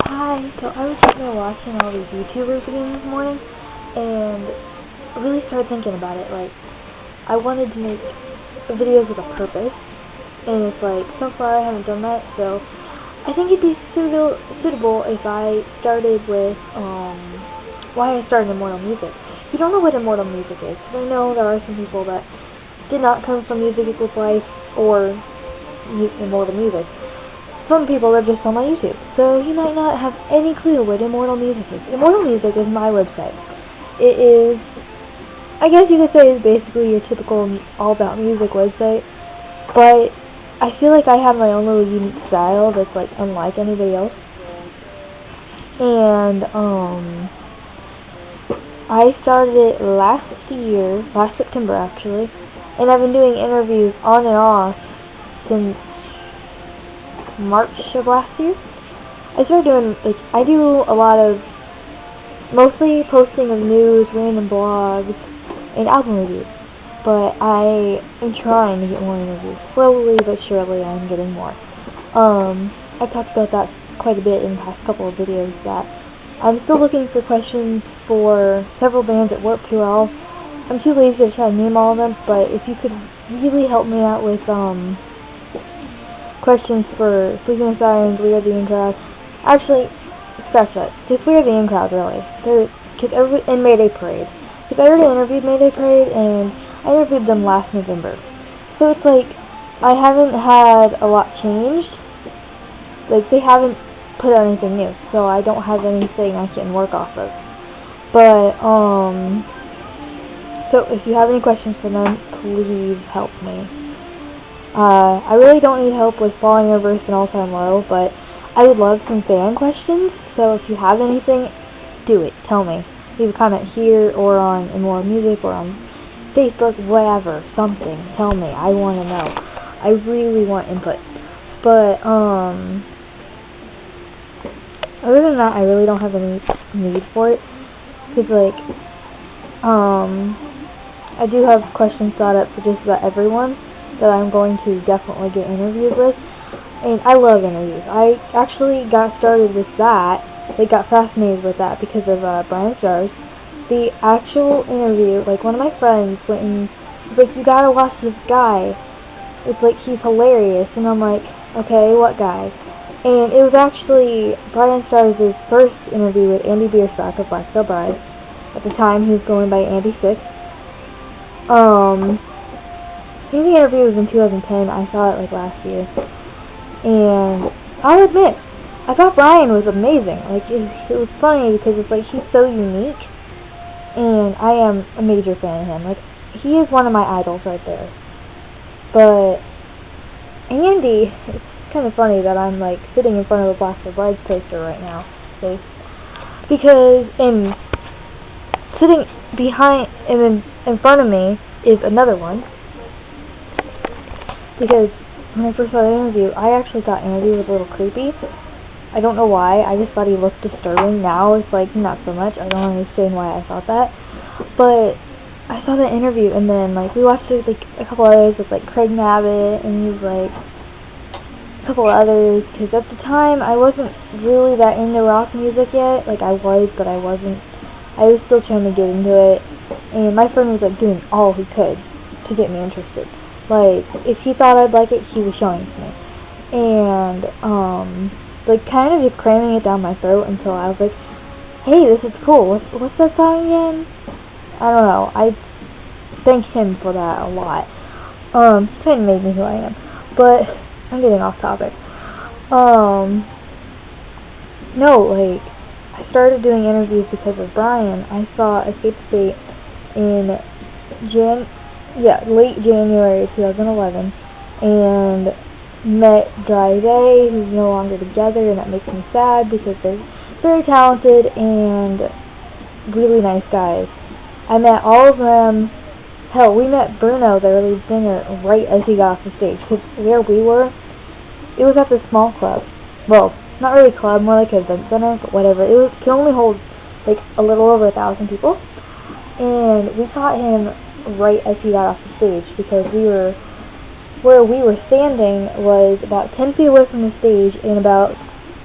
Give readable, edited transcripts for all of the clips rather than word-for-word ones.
Hi, so I was sitting there watching all these YouTubers again this morning, and really started thinking about it. Like, I wanted to make videos with a purpose, and it's like, so far I haven't done that, so I think it'd be suitable if I started with, why I started Immortal Music. If you don't know what Immortal Music is, because I know there are some people that did not come from Music Equals Life or Immortal Music. Some people are just on my YouTube, so you might not have any clue what Immortal Music is. Immortal Music is my website. It is, I guess you could say, is basically your typical all about music website, but I feel like I have my own little unique style that's like unlike anybody else. And I started it last September actually, and I've been doing interviews on and off since March of last year. I started doing, I do a lot of, mostly posting of news, random blogs, and album reviews, but I am trying to get more interviews. Slowly but surely I'm getting more. I've talked about that quite a bit in the past couple of videos, that I'm still looking for questions for several bands at Warped 2L. I'm too lazy to try to name all of them, but if you could really help me out with, questions for Sleeping with Sirens, We Are the In Crowd. Actually, scratch that. Just We Are the In Crowd, really. And Mayday Parade. Because I already interviewed Mayday Parade, and I interviewed them last November. So it's like, I haven't had a lot changed. Like, they haven't put out anything new, so I don't have anything I can work off of. But, so if you have any questions for them, please help me. I really don't need help with Falling Reverse and All Time Low, but I would love some fan questions, so if you have anything, do it. Tell me. Leave a comment here, or on Immortal Music, or on Facebook, whatever, something. Tell me. I want to know. I really want input. But, other than that, I really don't have any need for it, because, like, I do have questions thought up for just about everyone that I'm going to definitely get interviewed with, and I love interviews. I actually got started with that, got fascinated with that because of Bryan Stars. The actual interview, one of my friends went and was like, you gotta watch this guy, it's like, he's hilarious, and I'm like, okay, what guy? And it was actually Bryan Stars' first interview with Andy Biersack of Black Veil Bride. At the time, he was going by Andy Sixx. I think the interview was in 2010. I saw it last year, and I'll admit, I thought Bryan was amazing. It was funny because it's he's so unique, and I am a major fan of him. He is one of my idols right there. But Andy, it's kind of funny that I'm sitting in front of a Black Veil Brides poster right now, because sitting behind and in front of me is another one. Because when I first saw the interview, I actually thought Andy was a little creepy. I don't know why. I just thought he looked disturbing. Now it's not so much. I don't understand why I thought that. But I saw the interview, and then we watched it a couple others with Craig Mabbitt, and he's a couple others. Because at the time I wasn't really that into rock music yet. I was, but I wasn't. I was still trying to get into it, and my friend was doing all he could to get me interested. If he thought I'd like it, he was showing it to me. And, kind of just cramming it down my throat until I was like, hey, this is cool. What's that song again? I don't know. I thank him for that a lot. He kind of made me who I am. But, I'm getting off topic. No, I started doing interviews because of Bryan. I saw Escape State in late January 2011, and met Dry Day, who's no longer together, and that makes me sad because they're very talented and really nice guys. I met all of them. Hell, we met Bruno, their lead singer, right as he got off the stage, because where we were, it was at this small club. Well, not really a club, more like an event center, but whatever. It could only hold a little over 1,000 people, and we caught him right as he got off the stage, because where we were standing was about 10 feet away from the stage and about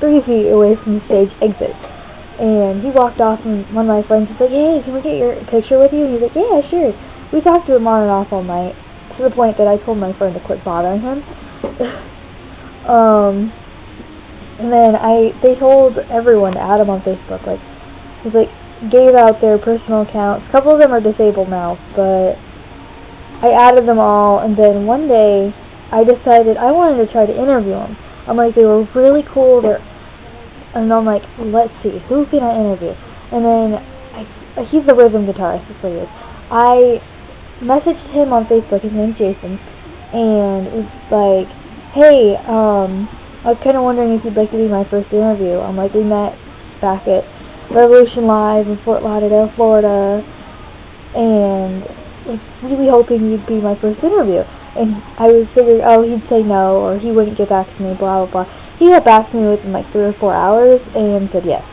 3 feet away from the stage exit. And he walked off, and one of my friends was like, hey, can we get your picture with you? And he's like, yeah, sure. We talked to him on and off all night, to the point that I told my friend to quit bothering him. And then they told everyone to add him on Facebook. Like, it was like, gave out their personal accounts. A couple of them are disabled now, but I added them all, and then one day, I decided I wanted to try to interview them. I'm like, they were really cool, and I'm like, let's see, who can I interview? And then, he's the rhythm guitarist, that's what he is. I messaged him on Facebook, his name's Jason, and it was like, hey, I was kind of wondering if you'd like to be my first interview. I'm like, we met back at Revolution Live in Fort Lauderdale, Florida, and was really hoping you'd be my first interview. And I was figuring, oh, he'd say no, or he wouldn't get back to me, blah, blah, blah. He got back to me within like 3 or 4 hours and said yes.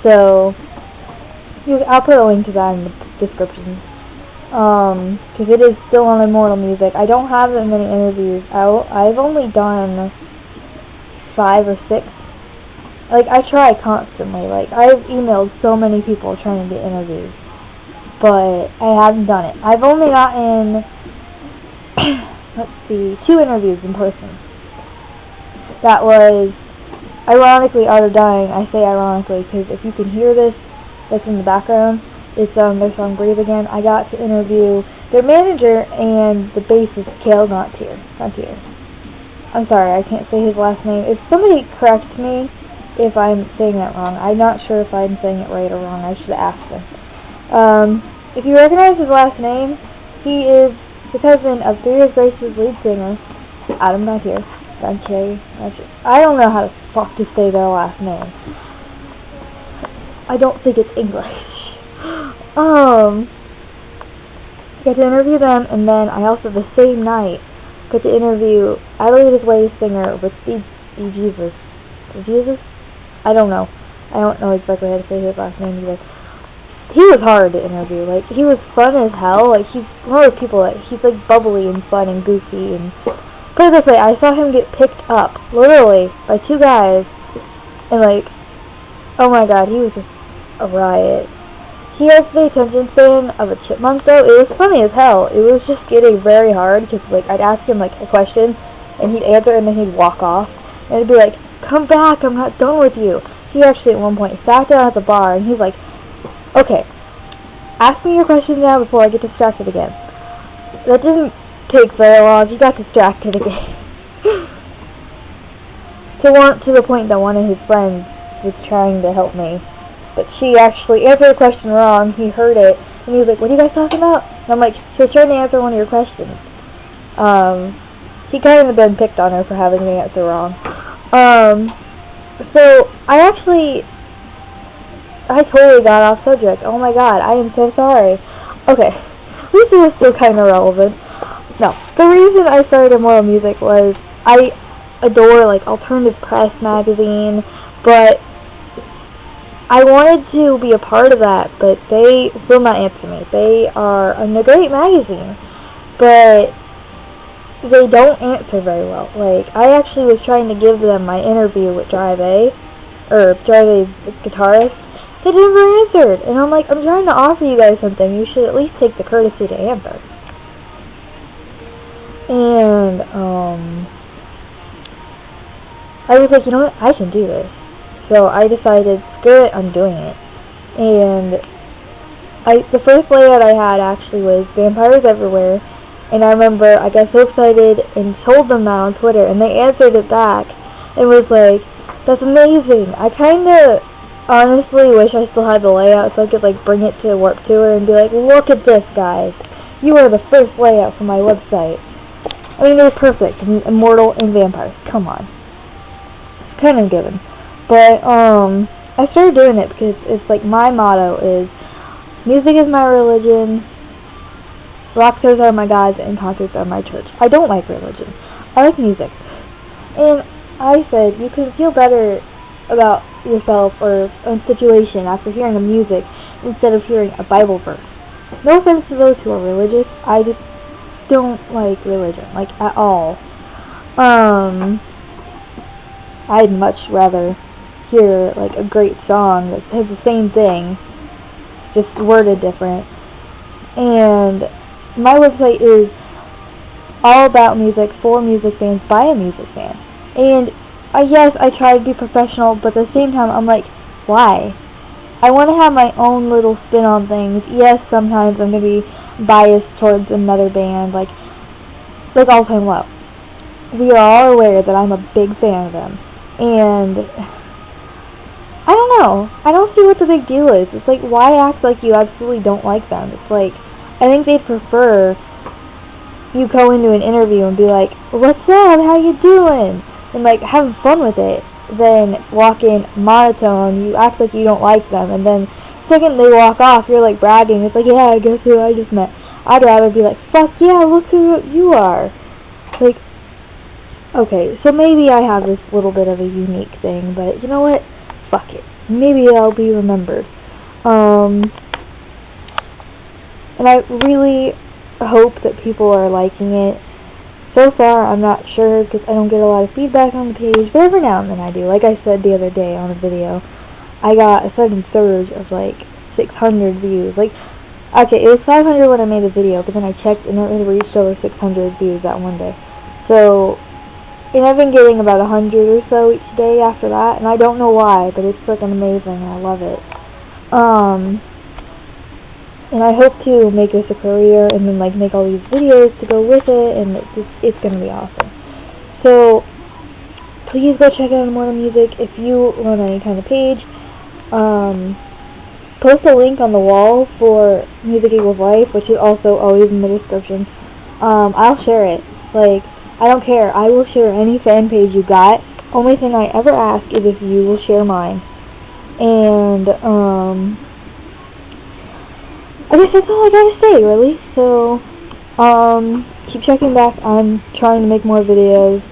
So, I'll put a link to that in the description. Because it is still on Immortal Music. I don't have that many interviews out. I've only done 5 or 6. Like, I try constantly. Like, I've emailed so many people trying to get interviews, but I haven't done it. I've only gotten, let's see, 2 interviews in person. That was, ironically, Art of Dying. I say ironically, because if you can hear this, that's in the background, it's their song Breathe Again. I got to interview their manager and the bassist, Cale Gontier. I'm sorry, I can't say his last name. If somebody corrects me if I'm saying that wrong. I'm not sure if I'm saying it right or wrong. I should ask him. If you recognize his last name, he is the cousin of Three of Grace's lead singer, Adam Gontier. I don't know how the fuck to say their last name. I don't think it's English. Got to interview them, and then I also, the same night, got to interview Adelaide's Way singer with Steve Jesus. Jesus? I don't know. I don't know exactly how to say his last name either. He was hard to interview. Like, he was fun as hell. Like, he's one of those people that he's like bubbly and fun and goofy. And put it this way, I saw him get picked up, literally, by 2 guys, and like, oh my god, he was just a riot. He has the attention span of a chipmunk, though. It was funny as hell. It was just getting very hard, because, like, I'd ask him, like, a question, and he'd answer, and then he'd walk off. And it'd be like, come back, I'm not done with you. He actually, at one point, sat down at the bar, and he's like, okay, ask me your questions now before I get distracted again. That didn't take very long. He got distracted again. to the point that one of his friends was trying to help me. But she actually answered the question wrong. He heard it, and he was like, what are you guys talking about? And I'm like, she's trying to answer one of your questions. He kind of been picked on her for having the answer wrong. So, I totally got off subject. Oh my god, I am so sorry. Okay, at least it was still kind of relevant. No, the reason I started Immortal Music was I adore, like, alternative press magazine, but I wanted to be a part of that, but they will not answer me. They are a great magazine, but they don't answer very well. Like, I actually was trying to give them my interview with Drive A's guitarist. They never answered, and I'm like, I'm trying to offer you guys something. You should at least take the courtesy to answer. And, I was like, you know what, I can do this. So I decided, screw it, I'm doing it. And the first layout I had actually was Vampires Everywhere. And I remember I got so excited and told them that on Twitter, and they answered it back and was like, that's amazing. I kind of honestly wish I still had the layout so I could, like, bring it to Warped Tour and be like, look at this, guys. You are the first layout for my website. I mean, they're perfect. Immortal and Vampires. Come on. It's kind of given. But, I started doing it because it's like my motto is, music is my religion, rock stars are my gods, and concerts are my church. I don't like religion. I like music. And I said, you can feel better about yourself or a situation after hearing a music instead of hearing a Bible verse. No offense to those who are religious, I just don't like religion, like, at all. I'd much rather hear like a great song that has the same thing, just worded different. And my website is all about music, for music fans, by a music fan. And yes, I try to be professional, but at the same time, I'm like, why? I want to have my own little spin on things. Yes, sometimes I'm going to be biased towards another band, like All Time Low. We are all aware that I'm a big fan of them. And I don't know. I don't see what the big deal is. It's like, why act like you absolutely don't like them? It's like, I think they'd prefer you go into an interview and be like, what's up, how you doing? And like, having fun with it. Then walk in monotone, you act like you don't like them, and then the second they walk off, you're like bragging. It's like, yeah, guess who I just met. I'd rather be like, fuck yeah, look who you are. Like, okay, so maybe I have this little bit of a unique thing, but you know what? Fuck it. Maybe I'll be remembered. And I really hope that people are liking it. So far, I'm not sure, because I don't get a lot of feedback on the page, but every now and then I do. Like I said the other day on a video, I got a sudden surge of like 600 views. Like, okay, it was 500 when I made the video, but then I checked and it had reached over 600 views that one day. So, and I've been getting about 100 or so each day after that, and I don't know why, but it's freaking amazing, and I love it. And I hope to make this a career, and then like make all these videos to go with it, and it's gonna be awesome. So please go check out Immortal Music if you run any kind of page. Post a link on the wall for Music Equals Life, which is also always in the description. I'll share it. Like, I don't care. I will share any fan page you got. Only thing I ever ask is if you will share mine. And I guess that's all I gotta say, really. So, keep checking back. I'm trying to make more videos.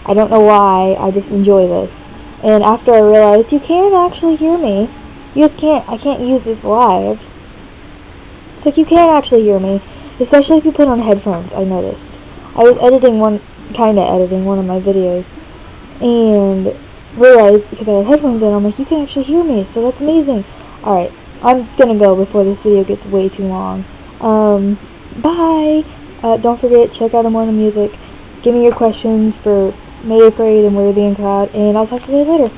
I don't know why, I just enjoy this. And after I realized you can actually hear me, you just can't, I can't use this live. It's like you can actually hear me, especially if you put on headphones, I noticed. I was kinda editing one of my videos, and realized, because I had headphones in, I'm like, you can actually hear me, so that's amazing. Alright. I'm gonna go before this video gets way too long. Bye! Don't forget, check out Immortal Music. Give me your questions for May Afraid and Worthy and Cloud, and I'll talk to you later.